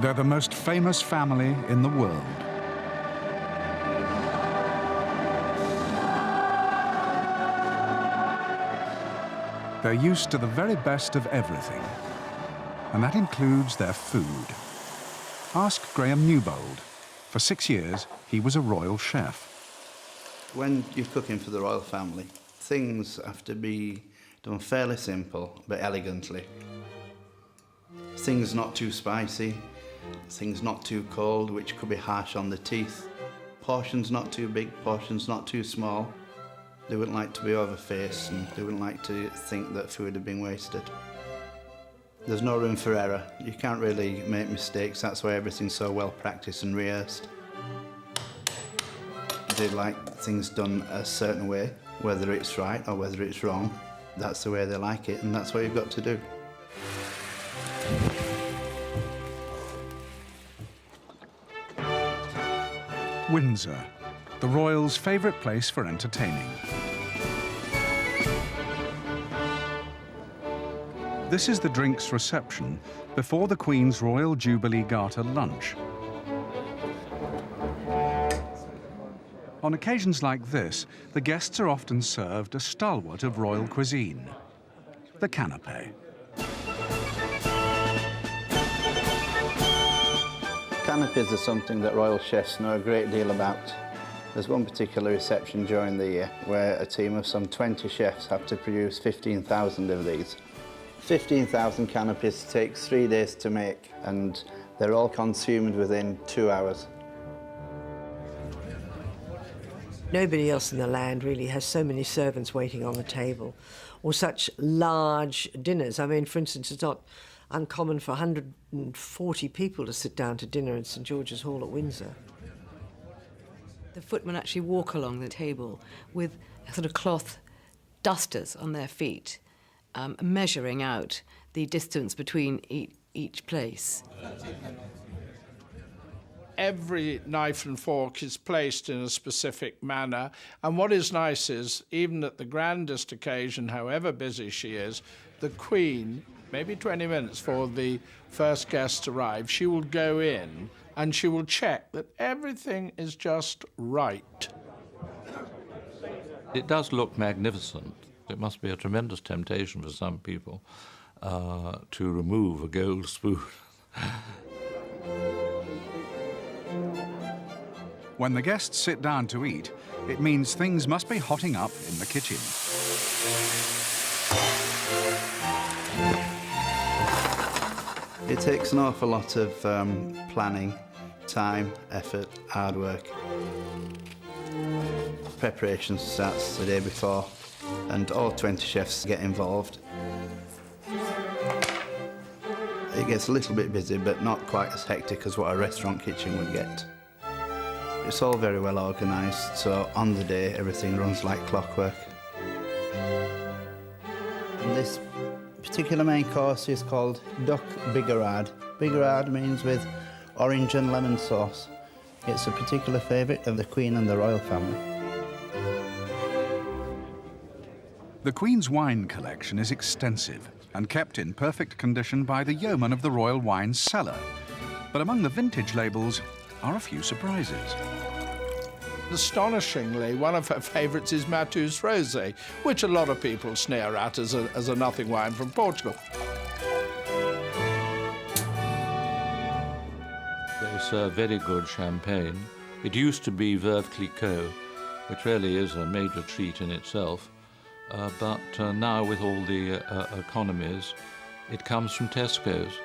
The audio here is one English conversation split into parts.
They're the most famous family in the world. They're used to the very best of everything, and that includes their food. Ask Graham Newbold. For 6 years, he was a royal chef. When you're cooking for the royal family, things have to be done fairly simple, but elegantly. Things not too spicy, things not too cold, which could be harsh on the teeth. Portions not too big, portions not too small. They wouldn't like to be overfaced, and they wouldn't like to think that food had been wasted. There's no room for error. You can't really make mistakes. That's why everything's so well practiced and rehearsed. They like things done a certain way, whether it's right or whether it's wrong. That's the way they like it, and that's what you've got to do. Windsor, the royals' favourite place for entertaining. This is the drinks reception before the Queen's Royal Jubilee Garter lunch. On occasions like this, the guests are often served a stalwart of royal cuisine, the canapé. Canapés are something that royal chefs know a great deal about. There's one particular reception during the year where a team of some 20 chefs have to produce 15,000 of these. 15,000 canapés takes 3 days to make, and they're all consumed within 2 hours. Nobody else in the land really has so many servants waiting on the table, or such large dinners. I mean, for instance, it's not uncommon for 140 people to sit down to dinner in St George's Hall at Windsor. The footmen actually walk along the table with sort of cloth dusters on their feet, measuring out the distance between each place. Every knife and fork is placed in a specific manner, and what is nice is, even at the grandest occasion, however busy she is, the Queen, maybe 20 minutes before the first guests arrive, she will go in and she will check that everything is just right. It does look magnificent. It must be a tremendous temptation for some people to remove a gold spoon. When the guests sit down to eat, it means things must be hotting up in the kitchen. It takes an awful lot of planning, time, effort, hard work. Preparation starts the day before, and all 20 chefs get involved. It gets a little bit busy, but not quite as hectic as what a restaurant kitchen would get. It's all very well organised, so on the day everything runs like clockwork. And this particular main course is called duck bigarade. Bigarade means with orange and lemon sauce. It's a particular favourite of the Queen and the royal family. The Queen's wine collection is extensive and kept in perfect condition by the yeoman of the royal wine cellar. But among the vintage labels are a few surprises. Astonishingly, one of her favourites is Mateus Rosé, which a lot of people sneer at as a nothing wine from Portugal. They serve very good champagne. It used to be Veuve Clicquot, which really is a major treat in itself. But now, with all the economies, it comes from Tesco's.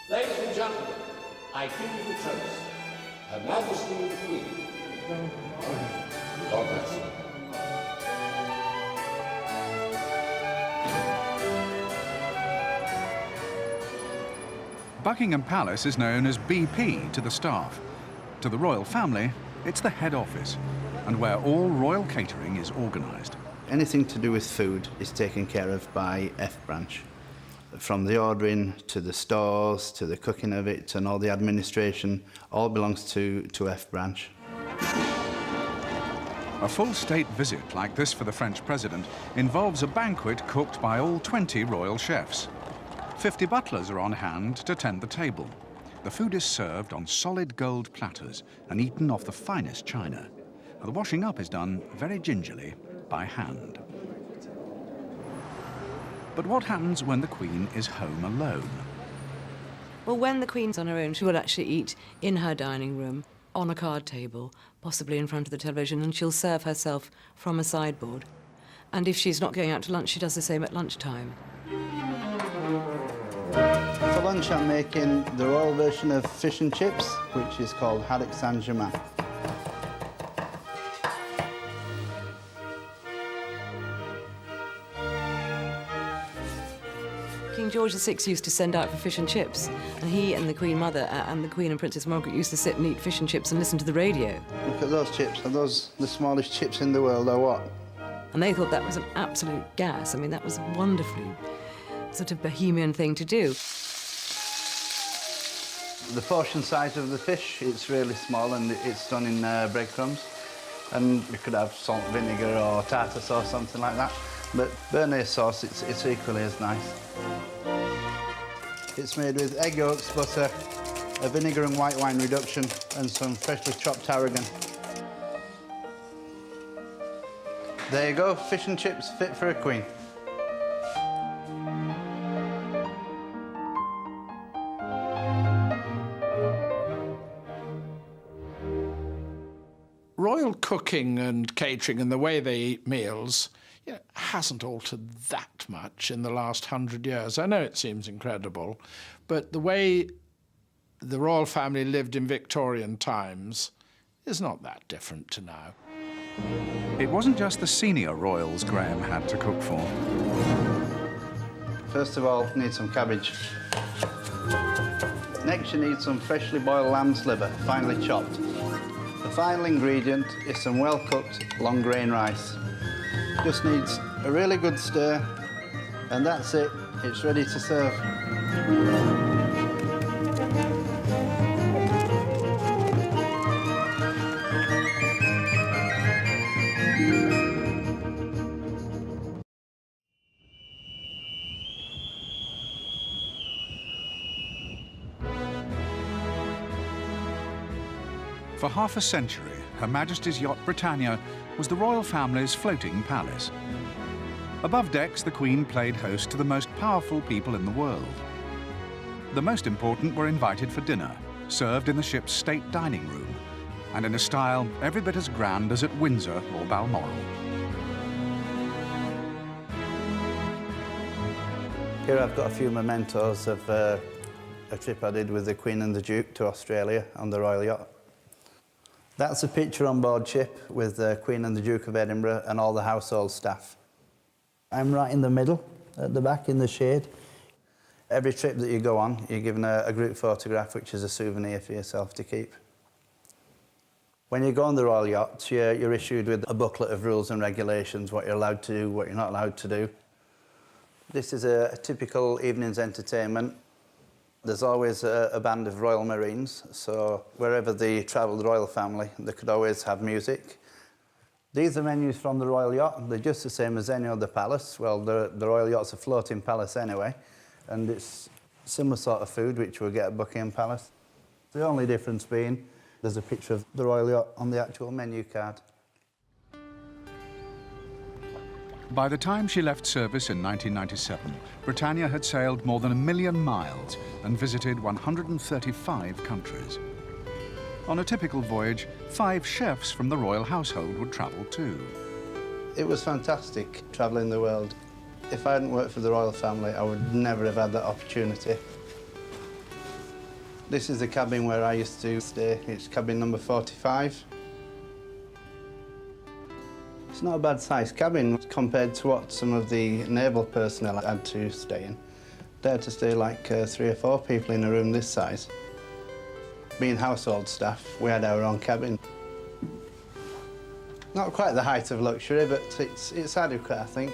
Ladies and gentlemen, I give you the toast. Her Majesty the Queen. God bless you. Buckingham Palace is known as BP to the staff. To the royal family, it's the head office, and where all royal catering is organised. Anything to do with food is taken care of by F branch. From the ordering to the stores to the cooking of it and all the administration, all belongs to F branch. A full state visit like this for the French president involves a banquet cooked by all 20 royal chefs. 50 butlers are on hand to tend the table. The food is served on solid gold platters and eaten off the finest china. The washing up is done very gingerly by hand. But what happens when the Queen is home alone? Well, when the Queen's on her own, she will actually eat in her dining room, on a card table, possibly in front of the television, and she'll serve herself from a sideboard. And if she's not going out to lunch, she does the same at lunchtime. For lunch, I'm making the royal version of fish and chips, which is called haddock Saint-Germain. King George VI used to send out for fish and chips, and he and the Queen Mother and the Queen and Princess Margaret used to sit and eat fish and chips and listen to the radio. Look at those chips. Are those the smallest chips in the world, or what? And they thought that was an absolute gas. I mean, that was a wonderfully sort of bohemian thing to do. The portion size of the fish, it's really small, and it's done in breadcrumbs. And you could have salt, vinegar, or tartar sauce, something like that. But béarnaise sauce, it's equally as nice. It's made with egg yolks, butter, a vinegar and white wine reduction, and some freshly chopped tarragon. There you go, fish and chips fit for a queen. Royal cooking and catering and the way they eat meals, hasn't altered that much in the last 100 years. I know it seems incredible, but the way the royal family lived in Victorian times is not that different to now. It wasn't just the senior royals Graham had to cook for. First of all, you need some cabbage. Next, you need some freshly boiled lamb's liver, finely chopped. The final ingredient is some well-cooked long grain rice. Just needs a really good stir, and that's it. It's ready to serve. For half a century, Her Majesty's yacht Britannia was the royal family's floating palace. Above decks, the Queen played host to the most powerful people in the world. The most important were invited for dinner, served in the ship's state dining room, and in a style every bit as grand as at Windsor or Balmoral. Here I've got a few mementos of a trip I did with the Queen and the Duke to Australia on the Royal Yacht. That's a picture on board ship with the Queen and the Duke of Edinburgh and all the household staff. I'm right in the middle, at the back in the shade. Every trip that you go on, you're given a group photograph, which is a souvenir for yourself to keep. When you go on the Royal Yacht, you're issued with a booklet of rules and regulations, what you're allowed to do, what you're not allowed to do. This is a typical evening's entertainment. There's always a band of Royal Marines, so wherever they travel, the royal family, they could always have music. These are menus from the Royal Yacht. They're just the same as any other palace. Well, the Royal Yacht's a floating palace anyway, and it's similar sort of food which we'll get at Buckingham Palace. The only difference being there's a picture of the Royal Yacht on the actual menu card. By the time she left service in 1997, Britannia had sailed more than 1 million miles and visited 135 countries. On a typical voyage, 5 chefs from the royal household would travel too. It was fantastic travelling the world. If I hadn't worked for the royal family, I would never have had that opportunity. This is the cabin where I used to stay. It's cabin number 45. It's not a bad sized cabin compared to what some of the naval personnel had to stay in. They had to stay like 3 or 4 people in a room this size. Being household staff, we had our own cabin. Not quite the height of luxury, but it's adequate, I think.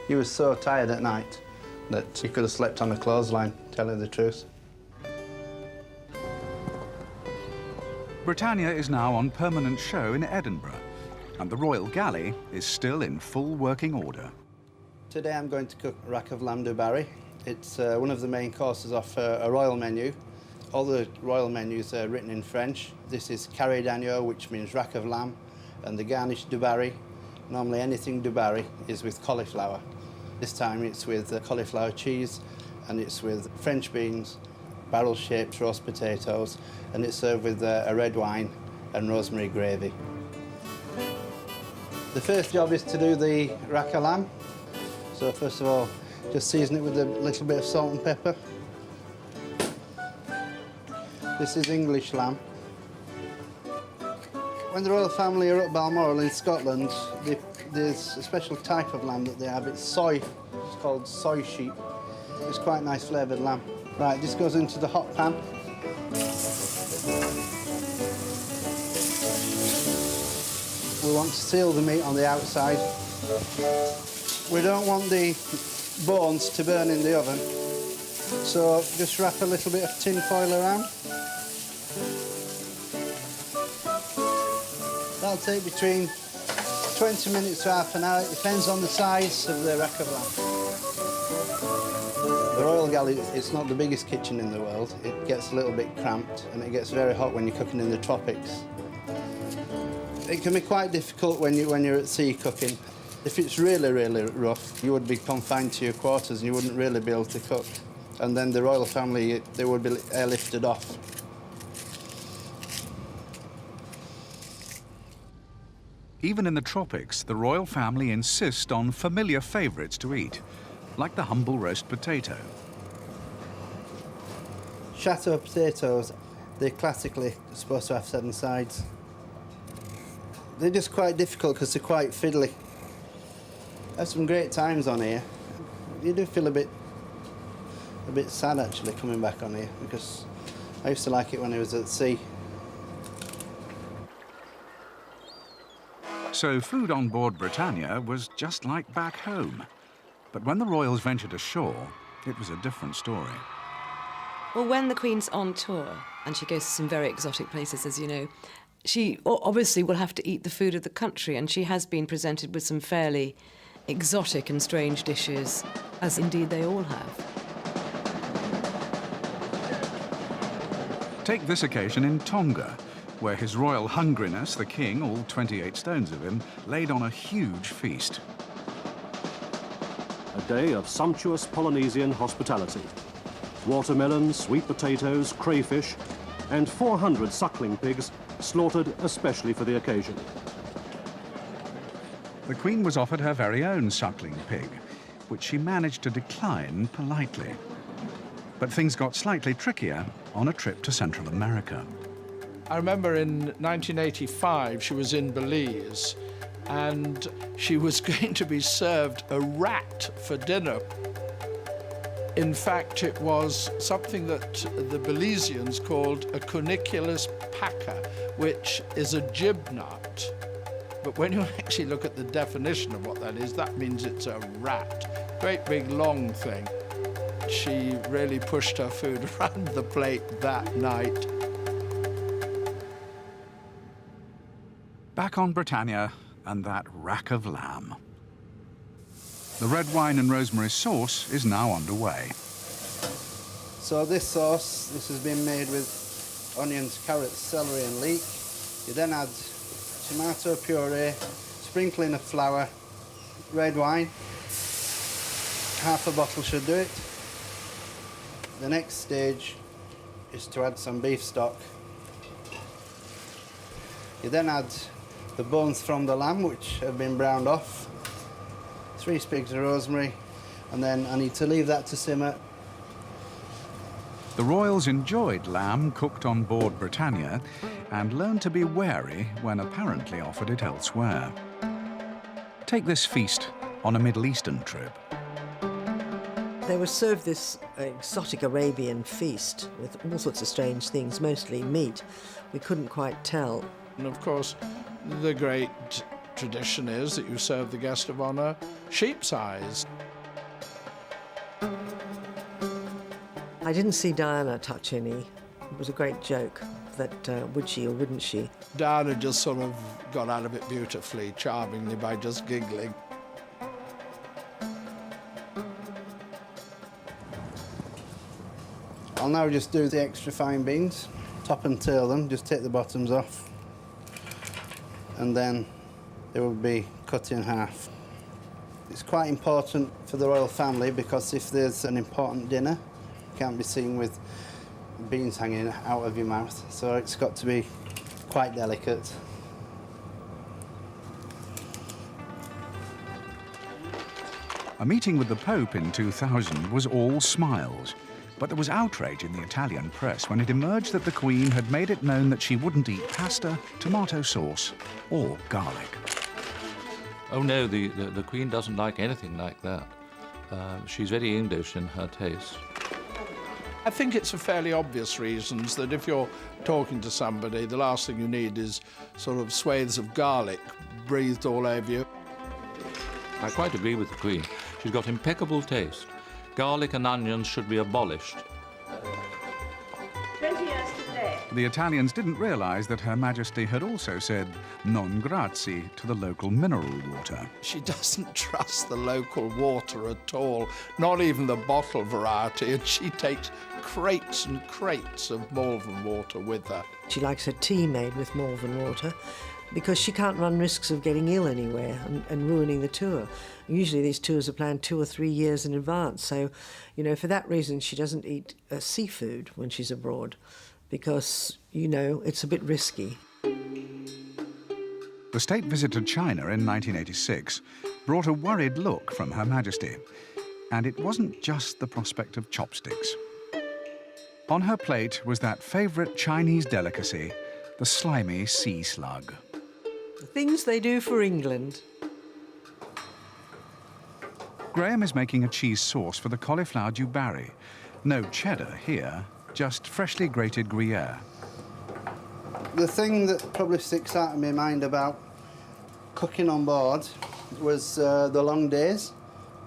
You were so tired at night that you could have slept on a clothesline, telling the truth. Britannia is now on permanent show in Edinburgh, and the Royal Galley is still in full working order. Today I'm going to cook rack of lamb dubarry. It's one of the main courses of a royal menu. All the royal menus are written in French. This is carré d'agneau, which means rack of lamb, and the garnish dubarry. Normally anything dubarry is with cauliflower. This time it's with cauliflower cheese, and it's with French beans, barrel-shaped roast potatoes, and it's served with a red wine and rosemary gravy. The first job is to do the rack of lamb. So first of all, just season it with a little bit of salt and pepper. This is English lamb. When the royal family are at Balmoral in Scotland, there's a special type of lamb that they have. It's soy. It's called soy sheep. It's quite nice flavoured lamb. Right, this goes into the hot pan. We want to seal the meat on the outside. We don't want the bones to burn in the oven, so just wrap a little bit of tin foil around. That'll take between 20 minutes to half an hour. It depends on the size of the rack of lamb. The Royal Galley, it's not the biggest kitchen in the world. It gets a little bit cramped and it gets very hot when you're cooking in the tropics. It can be quite difficult when you're at sea cooking. If it's really, really rough, you would be confined to your quarters and you wouldn't really be able to cook. And then the royal family, they would be airlifted off. Even in the tropics, the royal family insist on familiar favourites to eat, like the humble roast potato. Chateau potatoes, they're classically supposed to have 7 sides. They're just quite difficult because they're quite fiddly. I have some great times on here. You do feel a bit sad actually coming back on here, because I used to like it when I was at sea. So food on board Britannia was just like back home. But when the royals ventured ashore, it was a different story. Well, when the Queen's on tour, and she goes to some very exotic places, as you know, she obviously will have to eat the food of the country, and she has been presented with some fairly exotic and strange dishes, as indeed they all have. Take this occasion in Tonga, where His Royal Hungriness, the King, all 28 stones of him, laid on a huge feast. A day of sumptuous Polynesian hospitality. Watermelons, sweet potatoes, crayfish, and 400 suckling pigs slaughtered especially for the occasion. The Queen was offered her very own suckling pig, which she managed to decline politely. But things got slightly trickier on a trip to Central America. I remember in 1985 she was in Belize and she was going to be served a rat for dinner. In fact, it was something that the Belizeans called a Cuniculus paca, which is a gibnut. But when you actually look at the definition of what that is, that means it's a rat. Great big long thing. She really pushed her food around the plate that night. Back on Britannia and that rack of lamb. The red wine and rosemary sauce is now underway. So this sauce, this has been made with onions, carrots, celery and leek. You then add tomato puree, sprinkling of flour, red wine. Half a bottle should do it. The next stage is to add some beef stock. You then add the bones from the lamb, which have been browned off, 3 sprigs of rosemary, and then I need to leave that to simmer. The royals enjoyed lamb cooked on board Britannia and learned to be wary when apparently offered it elsewhere. Take this feast on a Middle Eastern trip. They were served this exotic Arabian feast with all sorts of strange things, mostly meat. We couldn't quite tell. And of course, the great tradition is that you serve the guest of honour sheep's eyes. I didn't see Diana touch any. It was a great joke that would she or wouldn't she? Diana just sort of got out of it beautifully, charmingly, by just giggling. I'll now just do the extra fine beans, top and tail them, just take the bottoms off, and then they will be cut in half. It's quite important for the royal family because if there's an important dinner, it can't be seen with beans hanging out of your mouth, so it's got to be quite delicate. A meeting with the Pope in 2000 was all smiles, but there was outrage in the Italian press when it emerged that the Queen had made it known that she wouldn't eat pasta, tomato sauce, or garlic. Oh no, the Queen doesn't like anything like that. She's very English in her taste. I think it's for fairly obvious reasons that if you're talking to somebody, the last thing you need is sort of swathes of garlic breathed all over you. I quite agree with the Queen. She's got impeccable taste. Garlic and onions should be abolished. 20 years today. The Italians didn't realise that Her Majesty had also said non grazie to the local mineral water. She doesn't trust the local water at all, not even the bottle variety, and she takes crates and crates of Malvern water with her. She likes her tea made with Malvern water because she can't run risks of getting ill anywhere and ruining the tour. Usually these tours are planned 2 or 3 years in advance, so, you know, for that reason she doesn't eat seafood when she's abroad because, you know, it's a bit risky. The state visit to China in 1986 brought a worried look from Her Majesty, and it wasn't just the prospect of chopsticks. On her plate was that favourite Chinese delicacy, the slimy sea slug. The things they do for England. Graham is making a cheese sauce for the cauliflower du Barry. No cheddar here, just freshly grated Gruyere. The thing that probably sticks out in my mind about cooking on board was the long days.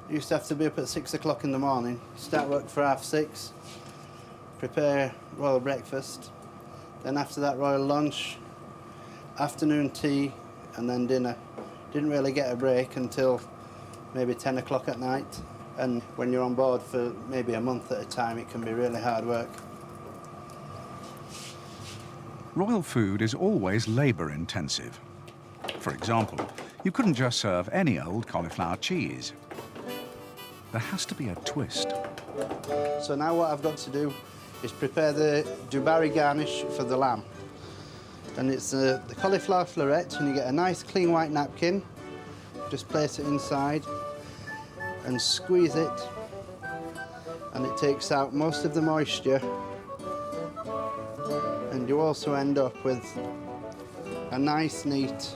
You used to have to be up at 6 o'clock in the morning, start work for 6:30, prepare royal breakfast, then after that royal lunch, afternoon tea, and then dinner. Didn't really get a break until maybe 10 o'clock at night. And when you're on board for maybe a month at a time, it can be really hard work. Royal food is always labour-intensive. For example, you couldn't just serve any old cauliflower cheese. There has to be a twist. So now what I've got to do is prepare the du Barry garnish for the lamb. And it's the cauliflower floret, and you get a nice clean white napkin, just place it inside and squeeze it, and it takes out most of the moisture, and you also end up with a nice, neat,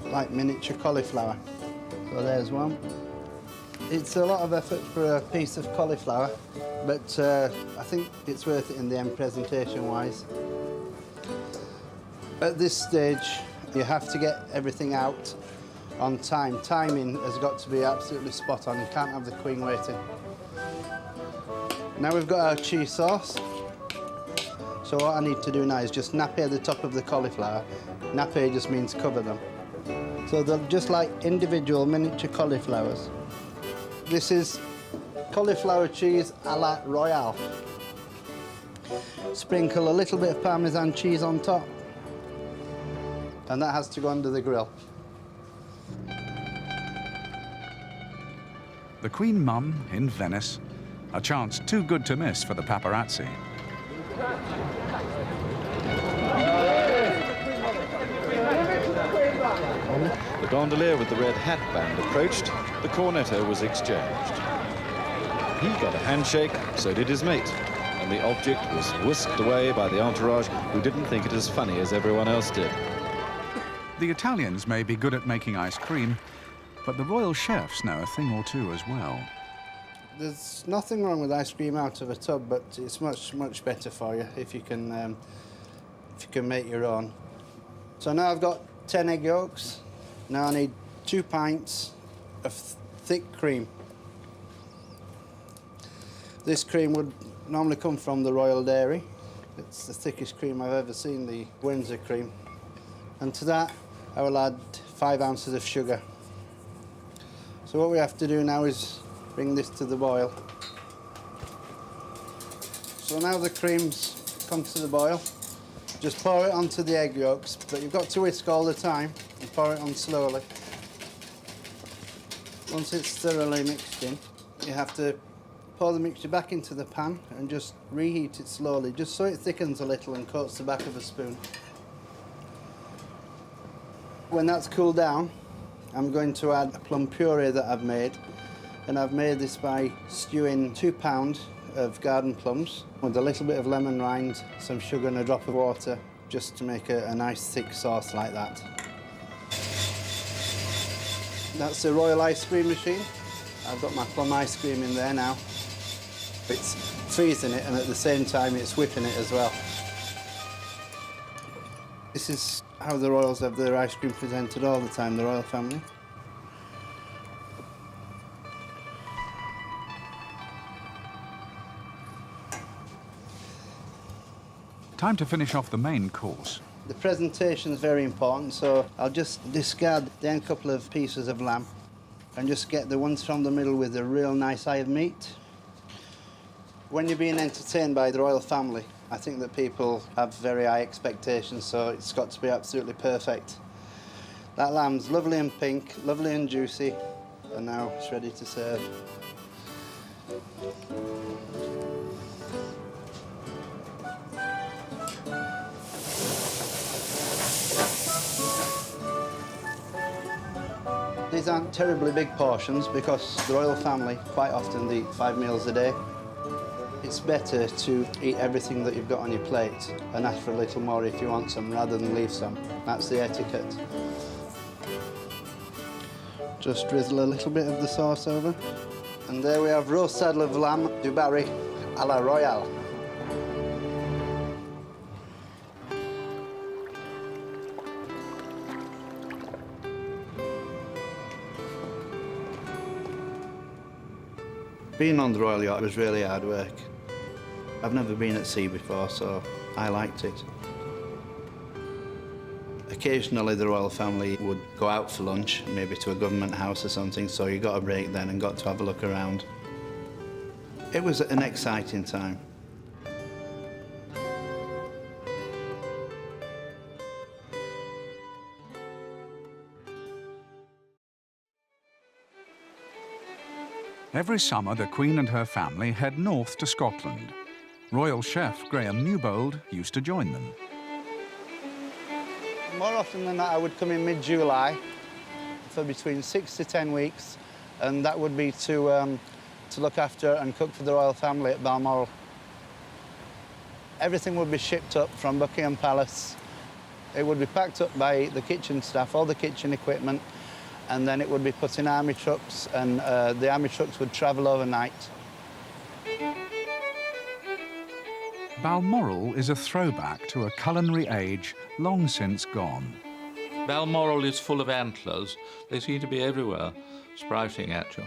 like miniature cauliflower. So there's one. It's a lot of effort for a piece of cauliflower, but I think it's worth it in the end presentation-wise. At this stage, you have to get everything out on time. Timing has got to be absolutely spot on. You can't have the Queen waiting. Now we've got our cheese sauce. So what I need to do now is just nappe the top of the cauliflower. Nappe just means cover them. So they're just like individual miniature cauliflowers. This is cauliflower cheese a la Royale. Sprinkle a little bit of Parmesan cheese on top. And that has to go under the grill. The Queen Mum in Venice, a chance too good to miss for the paparazzi. The gondolier with the red hat band approached, the cornetto was exchanged. He got a handshake, so did his mate, and the object was whisked away by the entourage who didn't think it as funny as everyone else did. The Italians may be good at making ice cream, but the royal chefs know a thing or two as well. There's nothing wrong with ice cream out of a tub, but it's much, much better for you if you can make your own. So now I've got 10 egg yolks. Now I need 2 pints of thick cream. This cream would normally come from the Royal Dairy. It's the thickest cream I've ever seen, the Windsor cream. And to that, I will add 5 ounces of sugar. So what we have to do now is bring this to the boil. So now the cream's come to the boil. Just pour it onto the egg yolks, but you've got to whisk all the time and pour it on slowly. Once it's thoroughly mixed in, you have to pour the mixture back into the pan and just reheat it slowly, just so it thickens a little and coats the back of a spoon. When that's cooled down, I'm going to add a plum puree that I've made. And I've made this by stewing 2 pounds of garden plums with a little bit of lemon rind, some sugar and a drop of water, just to make a nice thick sauce like that. That's the Royal ice cream machine. I've got my plum ice cream in there now. It's freezing it and at the same time it's whipping it as well. This is how the royals have their ice cream presented all the time, the royal family. Time to finish off the main course. The presentation is very important, so I'll just discard the end couple of pieces of lamb and just get the ones from the middle with a real nice eye of meat. When you're being entertained by the royal family, I think that people have very high expectations, so it's got to be absolutely perfect. That lamb's lovely and pink, lovely and juicy, and now it's ready to serve. These aren't terribly big portions because the royal family quite often eat 5 meals a day. It's better to eat everything that you've got on your plate and ask for a little more if you want some rather than leave some. That's the etiquette. Just drizzle a little bit of the sauce over. And there we have roast saddle of lamb du Barry à la Royale. Being on the Royal Yacht was really hard work. I've never been at sea before, so I liked it. Occasionally the royal family would go out for lunch, maybe to a government house or something, so you got a break then and got to have a look around. It was an exciting time. Every summer, the Queen and her family head north to Scotland. Royal chef Graham Newbold used to join them. More often than not, I would come in mid-July for between 6 to 10 weeks, and that would be to look after and cook for the royal family at Balmoral. Everything would be shipped up from Buckingham Palace. It would be packed up by the kitchen staff, all the kitchen equipment, and then it would be put in army trucks, and the army trucks would travel overnight. Balmoral is a throwback to a culinary age long since gone. Balmoral is full of antlers. They seem to be everywhere, sprouting at you.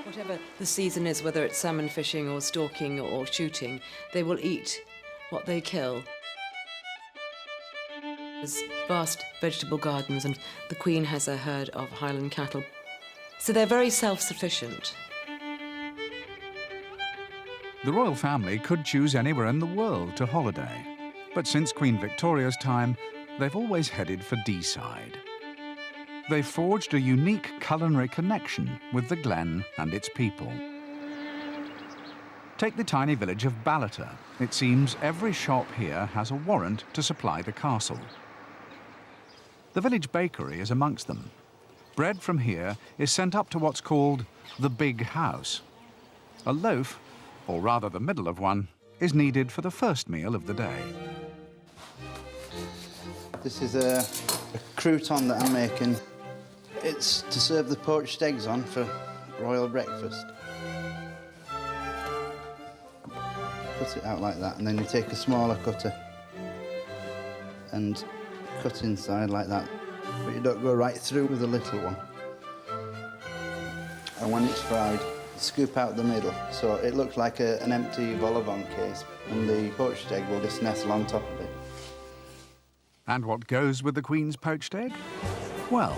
Whatever the season is, whether it's salmon fishing or stalking or shooting, they will eat what they kill. There's vast vegetable gardens, and the Queen has a herd of Highland cattle. So they're very self-sufficient. The royal family could choose anywhere in the world to holiday, but since Queen Victoria's time, they've always headed for Deeside. They've forged a unique culinary connection with the Glen and its people. Take the tiny village of Ballater. It seems every shop here has a warrant to supply the castle. The village bakery is amongst them. Bread from here is sent up to what's called the Big House. A loaf, or rather the middle of one, is needed for the first meal of the day. This is a crouton that I'm making. It's to serve the poached eggs on for royal breakfast. Cut it out like that, and then you take a smaller cutter and cut inside like that, but you don't go right through with the little one. And when it's fried, scoop out the middle, so it looks like an empty vol au vent case, and the poached egg will just nestle on top of it. And what goes with the Queen's poached egg? Well,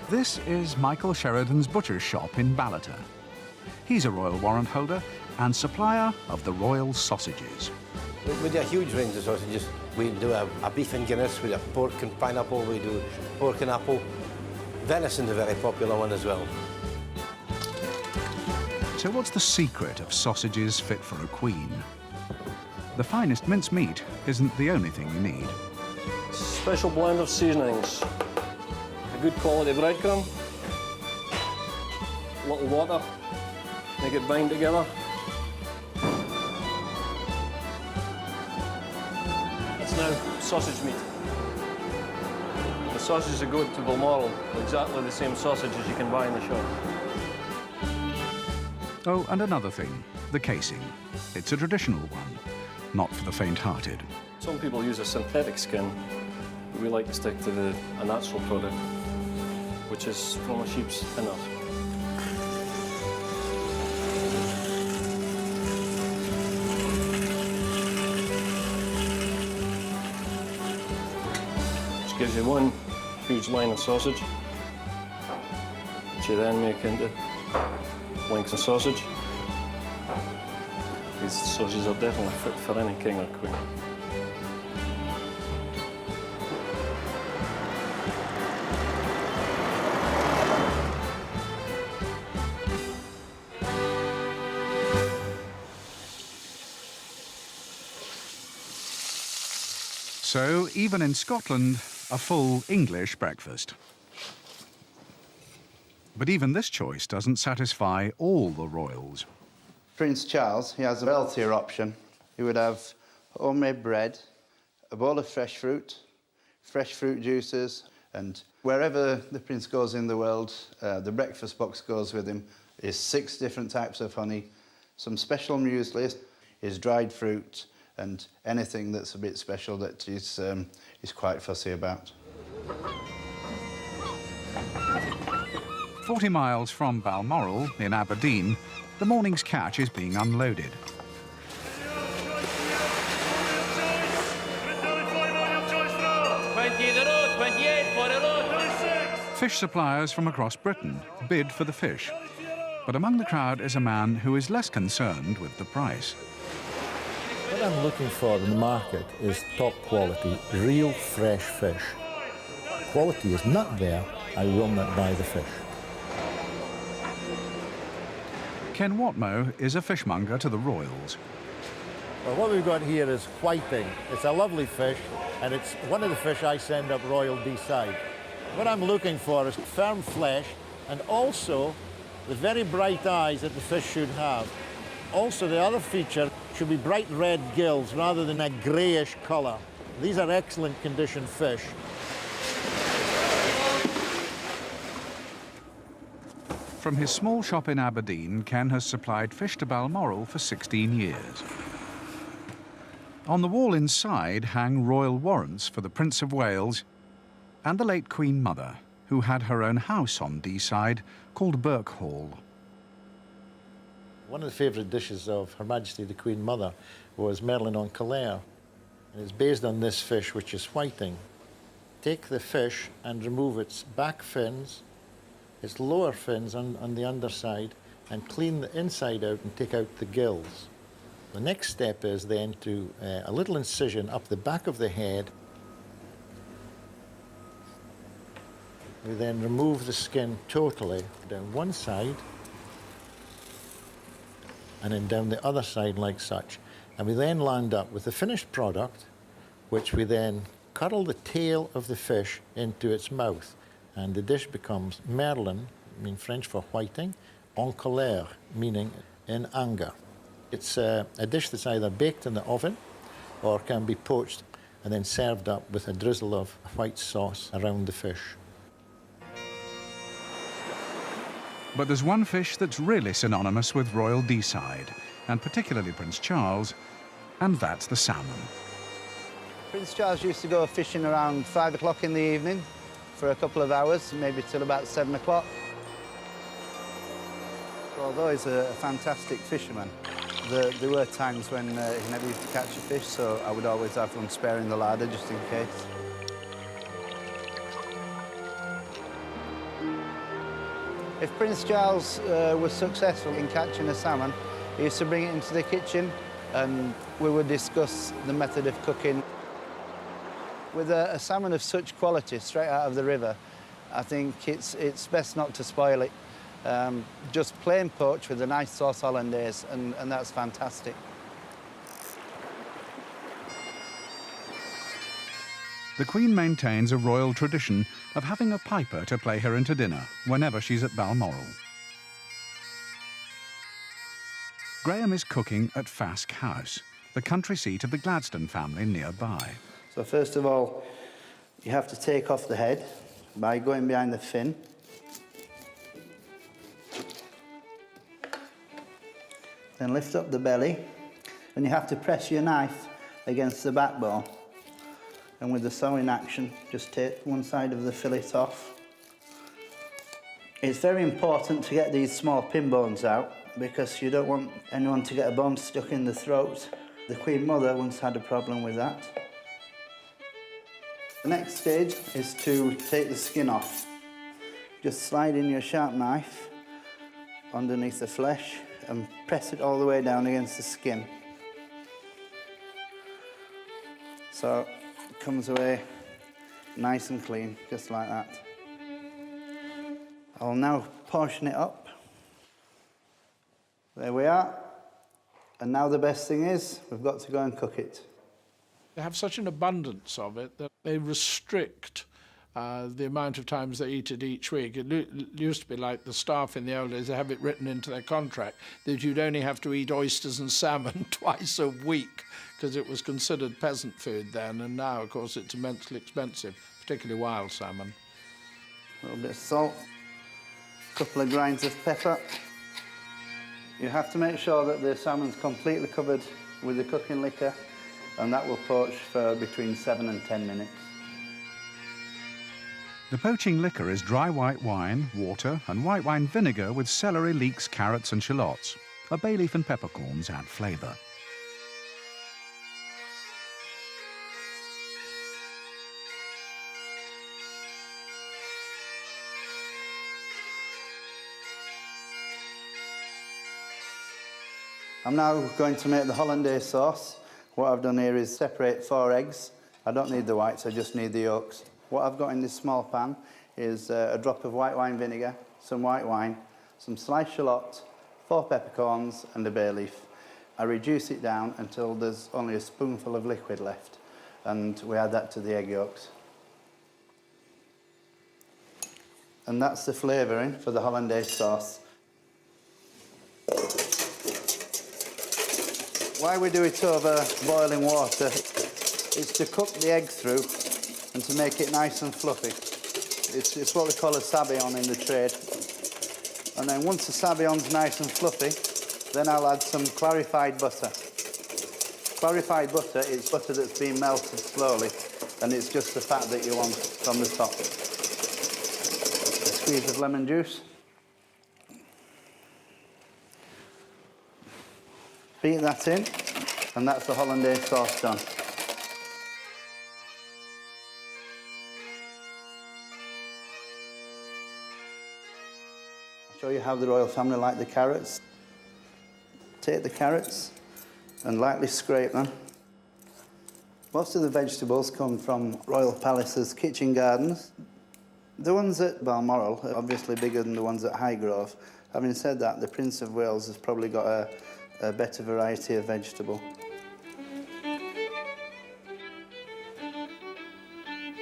this is Michael Sheridan's butcher's shop in Ballater. He's a royal warrant holder and supplier of the royal sausages. We do a huge range of sausages. We do a beef and Guinness, we do pork and pineapple, we do pork and apple. Venison's a very popular one as well. So what's the secret of sausages fit for a queen? The finest minced meat isn't the only thing you need. Special blend of seasonings. A good quality breadcrumb. A little water. Make it bind together. It's now sausage meat. The sausages that go to Balmoral are exactly the same sausage as you can buy in the shop. Oh, and another thing, the casing. It's a traditional one, not for the faint-hearted. Some people use a synthetic skin, but we like to stick to a natural product, which is from a sheep's innard. Which gives you one huge line of sausage, which you then make into lengths of sausage. These sausages are definitely fit for any king or queen. So, even in Scotland, a full English breakfast. But even this choice doesn't satisfy all the royals. Prince Charles, he has a healthier option. He would have homemade bread, a bowl of fresh fruit juices, and wherever the prince goes in the world, the breakfast box goes with him, is 6 different types of honey, some special muesli, his dried fruit, and anything that's a bit special that he's quite fussy about. 40 miles from Balmoral, in Aberdeen, the morning's catch is being unloaded. Fish suppliers from across Britain bid for the fish. But among the crowd is a man who is less concerned with the price. What I'm looking for in the market is top quality, real fresh fish. Quality is not there, I will not buy the fish. Ken Watmoe is a fishmonger to the royals. Well, what we've got here is whiting. It's a lovely fish, and it's one of the fish I send up Royal Deeside. What I'm looking for is firm flesh, and also the very bright eyes that the fish should have. Also, the other feature should be bright red gills rather than a greyish colour. These are excellent condition fish. From his small shop in Aberdeen, Ken has supplied fish to Balmoral for 16 years. On the wall inside hang royal warrants for the Prince of Wales and the late Queen Mother, who had her own house on Deeside called Birkhall. One of the favourite dishes of Her Majesty the Queen Mother was Merlin en Colère. And it's based on this fish, which is whiting. Take the fish and remove its back fins, its lower fins on the underside, and clean the inside out and take out the gills. The next step is then to a little incision up the back of the head. We then remove the skin totally down one side and then down the other side like such. And we then land up with the finished product, which we then curl the tail of the fish into its mouth. And the dish becomes Merlin, meaning French for whiting, en colère, meaning in anger. It's a dish that's either baked in the oven or can be poached and then served up with a drizzle of white sauce around the fish. But there's one fish that's really synonymous with Royal Deeside, and particularly Prince Charles, and that's the salmon. Prince Charles used to go fishing around 5 o'clock in the evening for a couple of hours, maybe till about 7 o'clock. Although he's a fantastic fisherman, there were times when he never used to catch a fish, so I would always have one spare in the larder just in case. If Prince Charles was successful in catching a salmon, he used to bring it into the kitchen and we would discuss the method of cooking. With a salmon of such quality straight out of the river, I think it's best not to spoil it. Just plain poached with a nice sauce hollandaise, and that's fantastic. The Queen maintains a royal tradition of having a piper to play her into dinner whenever she's at Balmoral. Graham is cooking at Fask House, the country seat of the Gladstone family nearby. So first of all, you have to take off the head by going behind the fin. Then lift up the belly, and you have to press your knife against the backbone. And with the sewing action, just take one side of the fillet off. It's very important to get these small pin bones out because you don't want anyone to get a bone stuck in the throat. The Queen Mother once had a problem with that. The next stage is to take the skin off. Just slide in your sharp knife underneath the flesh and press it all the way down against the skin. So it comes away nice and clean, just like that. I'll now portion it up. There we are. And now the best thing is, we've got to go and cook it. They have such an abundance of it that they restrict the amount of times they eat it each week. It used to be like the staff in the old days, they have it written into their contract that you'd only have to eat oysters and salmon twice a week because it was considered peasant food then, and now, of course, it's immensely expensive, particularly wild salmon. A little bit of salt, a couple of grinds of pepper. You have to make sure that the salmon's completely covered with the cooking liquor, and that will poach for between 7 and 10 minutes. The poaching liquor is dry white wine, water and white wine vinegar with celery, leeks, carrots and shallots. A bay leaf and peppercorns add flavour. I'm now going to make the hollandaise sauce. What I've done here is separate 4 eggs. I don't need the whites, I just need the yolks. What I've got in this small pan is a drop of white wine vinegar, some white wine, some sliced shallot, 4 peppercorns and a bay leaf. I reduce it down until there's only a spoonful of liquid left, and we add that to the egg yolks. And that's the flavouring for the hollandaise sauce. Why we do it over boiling water is to cook the egg through and to make it nice and fluffy. It's what we call a sabayon in the trade. And then once the sabayon's nice and fluffy, then I'll add some clarified butter. Clarified butter is butter that's been melted slowly, and it's just the fat that you want from the top. A squeeze of lemon juice. Beat that in, and that's the hollandaise sauce done. I'll show you how the royal family like the carrots. Take the carrots and lightly scrape them. Most of the vegetables come from Royal Palace's kitchen gardens. The ones at Balmoral are obviously bigger than the ones at Highgrove. Having said that, the Prince of Wales has probably got a better variety of vegetable.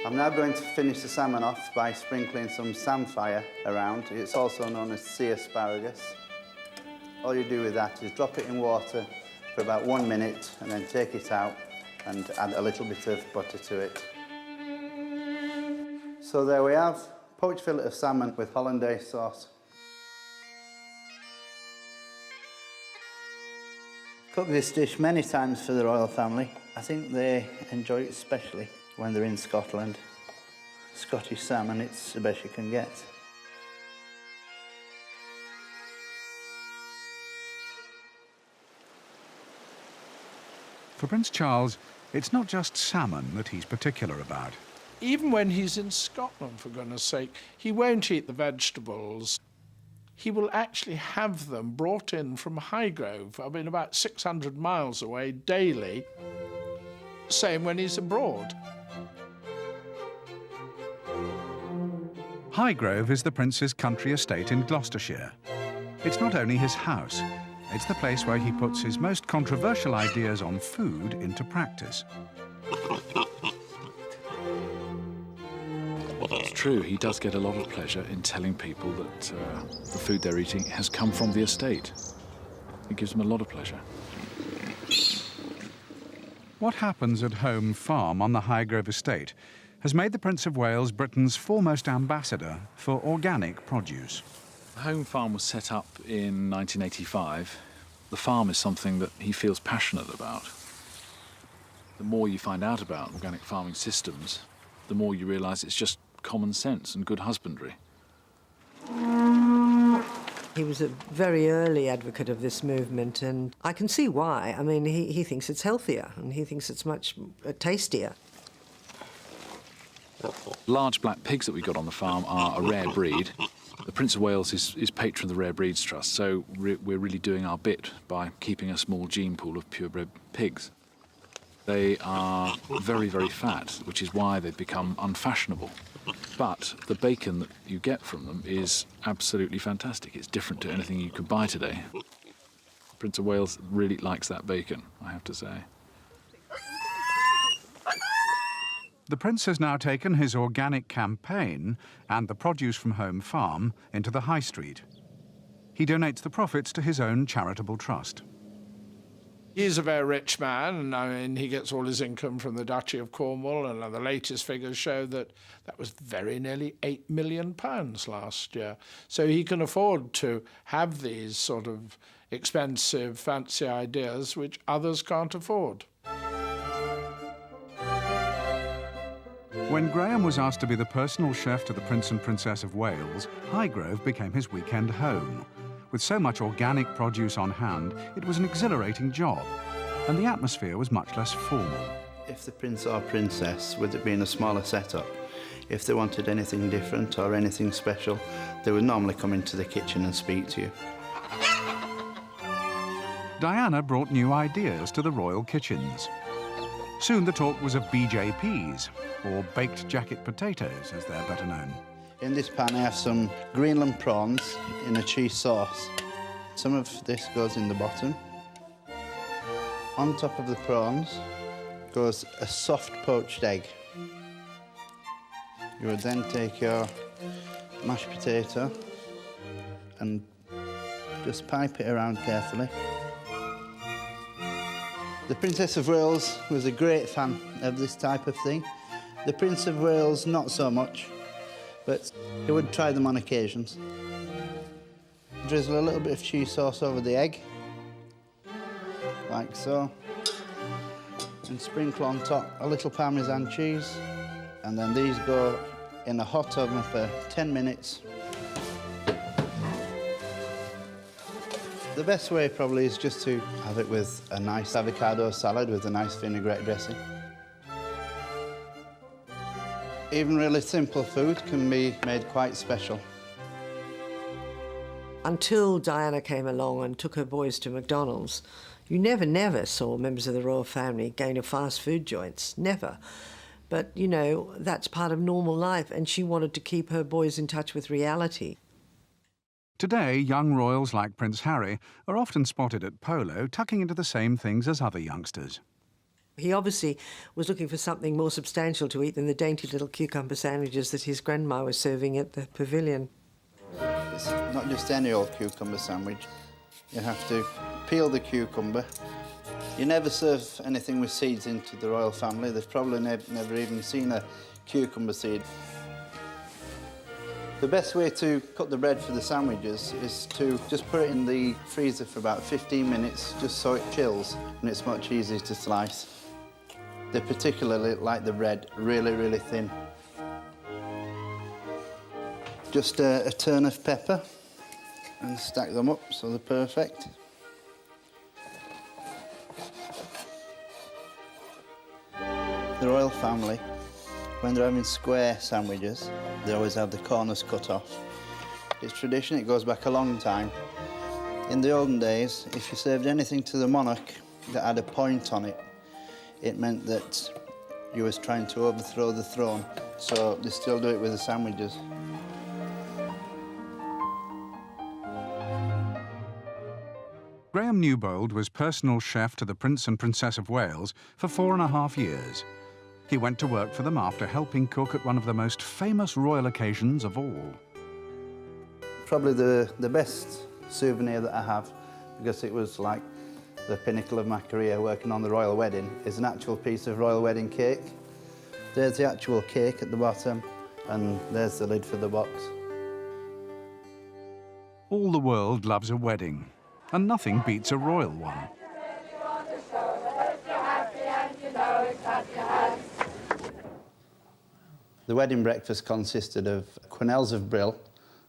I'm now going to finish the salmon off by sprinkling some samphire around. It's also known as sea asparagus. All you do with that is drop it in water for about 1 minute and then take it out and add a little bit of butter to it. So there we have poached fillet of salmon with hollandaise sauce. Cooked this dish many times for the royal family. I think they enjoy it especially when they're in Scotland. Scottish salmon, it's the best you can get. For Prince Charles, it's not just salmon that he's particular about. Even when he's in Scotland, for goodness sake, he won't eat the vegetables. he will actually have them brought in from Highgrove, I mean about 600 miles away daily, same when he's abroad. Highgrove is the Prince's country estate in Gloucestershire. It's not only his house, it's the place where he puts his most controversial ideas on food into practice. It's true, he does get a lot of pleasure in telling people that the food they're eating has come from the estate. It gives him a lot of pleasure. What happens at Home Farm on the Highgrove estate has made the Prince of Wales Britain's foremost ambassador for organic produce. Home Farm was set up in 1985. The farm is something that he feels passionate about. The more you find out about organic farming systems, the more you realise it's just common sense and good husbandry. He was a very early advocate of this movement, and I can see why. I mean, he thinks it's healthier, and he thinks it's much tastier. Large black pigs that we got on the farm are a rare breed. The Prince of Wales is patron of the Rare Breeds Trust, so we're really doing our bit by keeping a small gene pool of purebred pigs. They are very, very fat, which is why they've become unfashionable. But the bacon that you get from them is absolutely fantastic. It's different to anything you could buy today. Prince of Wales really likes that bacon, I have to say. The Prince has now taken his organic campaign and the produce from Home Farm into the High Street. He donates the profits to his own charitable trust. He's a very rich man, and I mean, he gets all his income from the Duchy of Cornwall, and the latest figures show that that was very nearly £8 million last year. So he can afford to have these sort of expensive, fancy ideas which others can't afford. When Graham was asked to be the personal chef to the Prince and Princess of Wales, Highgrove became his weekend home. With so much organic produce on hand, it was an exhilarating job, and the atmosphere was much less formal. If the Prince or Princess, with it being a smaller setup, if they wanted anything different or anything special, they would normally come into the kitchen and speak to you. Diana brought new ideas to the royal kitchens. Soon the talk was of BJPs, or baked jacket potatoes, as they're better known. In this pan I have some Greenland prawns in a cheese sauce. Some of this goes in the bottom. On top of the prawns goes a soft poached egg. You would then take your mashed potato and just pipe it around carefully. The Princess of Wales was a great fan of this type of thing. The Prince of Wales, not so much, but he would try them on occasions. Drizzle a little bit of cheese sauce over the egg, like so, and sprinkle on top a little Parmesan cheese, and then these go in a hot oven for 10 minutes. The best way probably is just to have it with a nice avocado salad with a nice vinaigrette dressing. Even really simple food can be made quite special. Until Diana came along and took her boys to McDonald's, you never saw members of the royal family going to fast food joints, never. But, you know, that's part of normal life, and she wanted to keep her boys in touch with reality. Today, young royals like Prince Harry are often spotted at polo, tucking into the same things as other youngsters. He obviously was looking for something more substantial to eat than the dainty little cucumber sandwiches that his grandma was serving at the pavilion. It's not just any old cucumber sandwich. You have to peel the cucumber. You never serve anything with seeds into the royal family. They've probably never even seen a cucumber seed. The best way to cut the bread for the sandwiches is to just put it in the freezer for about 15 minutes, just so it chills, and it's much easier to slice. They particularly like the bread really thin. Just a turn of pepper and stack them up so they're perfect. The royal family, when they're having square sandwiches, they always have the corners cut off. It's tradition, it goes back a long time. In the olden days, if you served anything to the monarch that had a point on it, it meant that you was trying to overthrow the throne. So they still do it with the sandwiches. Graham Newbold was personal chef to the Prince and Princess of Wales for 4.5 years. He went to work for them after helping cook at one of the most famous royal occasions of all. Probably the best souvenir that I have, because it was like the pinnacle of my career working on the royal wedding, is an actual piece of royal wedding cake. There's the actual cake at the bottom, and there's the lid for the box. All the world loves a wedding, and nothing beats a royal one. The wedding breakfast consisted of quenelles of brill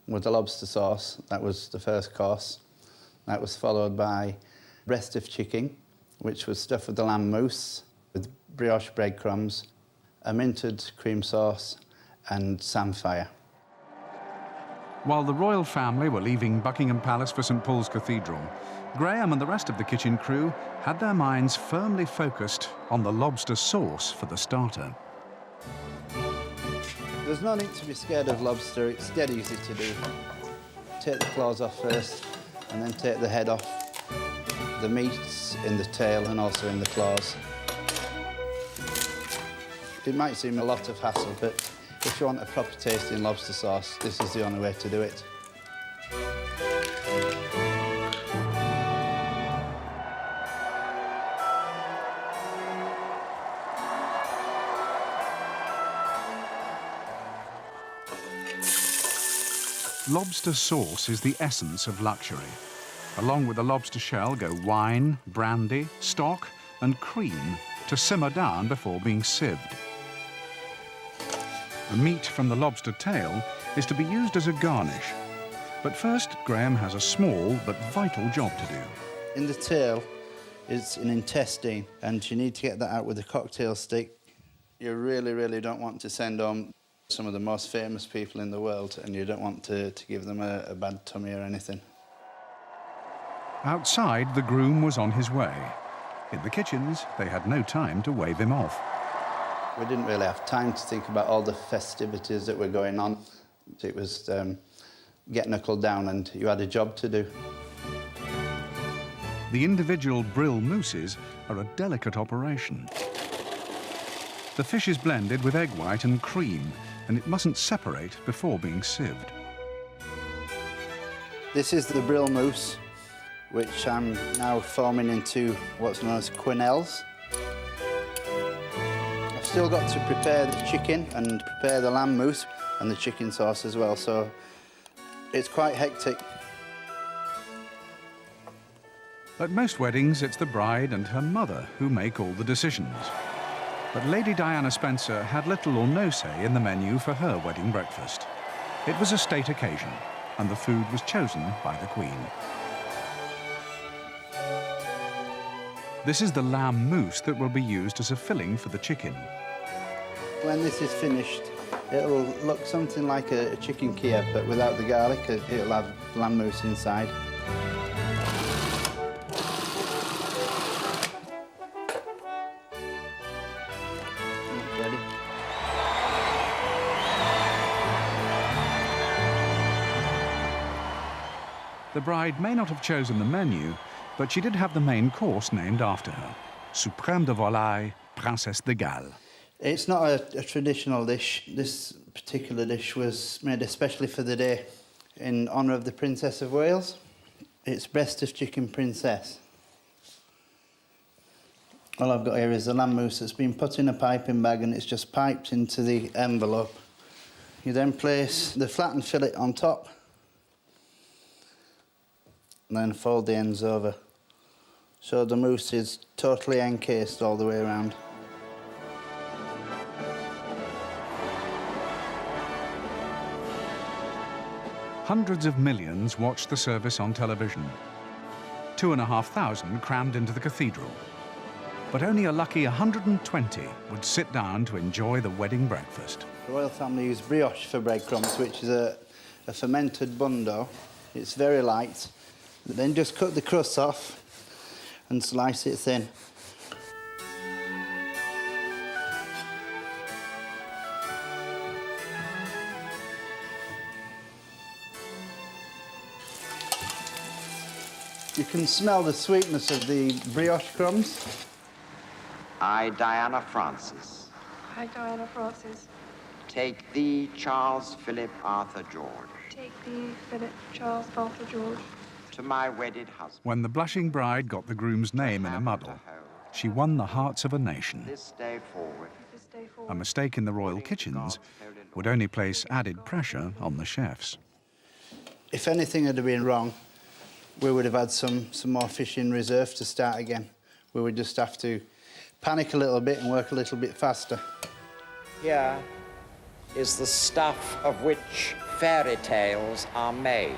with a lobster sauce. That was the first course. That was followed by breast of chicken, which was stuffed with the lamb mousse, with brioche breadcrumbs, a minted cream sauce, and samphire. While the royal family were leaving Buckingham Palace for St Paul's Cathedral, Graham and the rest of the kitchen crew had their minds firmly focused on the lobster sauce for the starter. There's no need to be scared of lobster, it's dead easy to do. Take the claws off first, and then take the head off. The meat's in the tail and also in the claws. It might seem a lot of hassle, but if you want a proper tasting lobster sauce, this is the only way to do it. Lobster sauce is the essence of luxury. Along with the lobster shell go wine, brandy, stock and cream to simmer down before being sieved. The meat from the lobster tail is to be used as a garnish. But first, Graham has a small but vital job to do. In the tail is an intestine, and you need to get that out with a cocktail stick. You really, really don't want to send home some of the most famous people in the world, and you don't want to give them a bad tummy or anything. Outside, the groom was on his way. In the kitchens, they had no time to wave him off. We didn't really have time to think about all the festivities that were going on. It was get knuckled down and you had a job to do. The individual brill mousses are a delicate operation. The fish is blended with egg white and cream, and it mustn't separate before being sieved. This is the brill mousse, which I'm now forming into what's known as quenelles. I've still got to prepare the chicken and prepare the lamb mousse and the chicken sauce as well, so it's quite hectic. At most weddings, it's the bride and her mother who make all the decisions. But Lady Diana Spencer had little or no say in the menu for her wedding breakfast. It was a state occasion, and the food was chosen by the Queen. This is the lamb mousse that will be used as a filling for the chicken. When this is finished, it'll look something like a chicken Kiev, but without the garlic. It'll have lamb mousse inside. Ready? The bride may not have chosen the menu, but she did have the main course named after her. Suprême de volaille, Princesse de Galles. It's not a traditional dish. This particular dish was made especially for the day in honour of the Princess of Wales. It's breast of chicken princess. All I've got here is the lamb mousse that's been put in a piping bag and it's just piped into the envelope. You then place the flattened fillet on top and then fold the ends over. So the mousse is totally encased all the way around. Hundreds of millions watched the service on television. 2,500 crammed into the cathedral. But only a lucky 120 would sit down to enjoy the wedding breakfast. The royal family use brioche for breadcrumbs, which is a a fermented bun dough. It's very light. But then just cut the crust off and slice it thin. You can smell the sweetness of the brioche crumbs. I, Diana Francis, I, Diana Francis, take thee, Charles Philip Arthur George, take thee, Philip Charles Arthur George, to my wedded husband. When the blushing bride got the groom's name in a muddle, she won the hearts of a nation. This day forward, A mistake in the royal kitchens would only place added pressure on the chefs. If anything had been wrong, we would have had some more fish in reserve to start again. We would just have to panic a little bit and work a little bit faster. Here is the stuff of which fairy tales are made.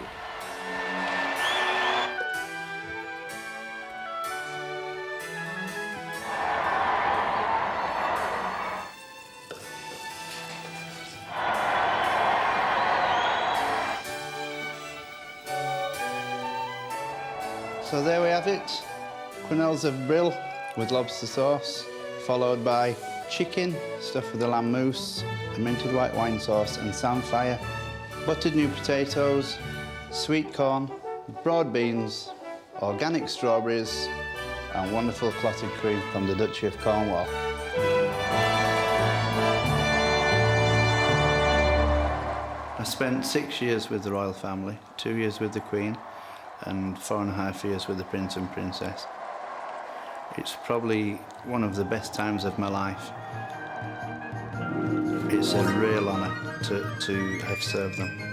So there we have it, quenelles of brill with lobster sauce, followed by chicken stuffed with the lamb mousse, a minted white wine sauce and samphire, buttered new potatoes, sweet corn, broad beans, organic strawberries and wonderful clotted cream from the Duchy of Cornwall. I spent 6 years with the royal family, 2 years with the Queen and 4.5 years with the Prince and Princess. It's probably one of the best times of my life. It's a real honour to have served them.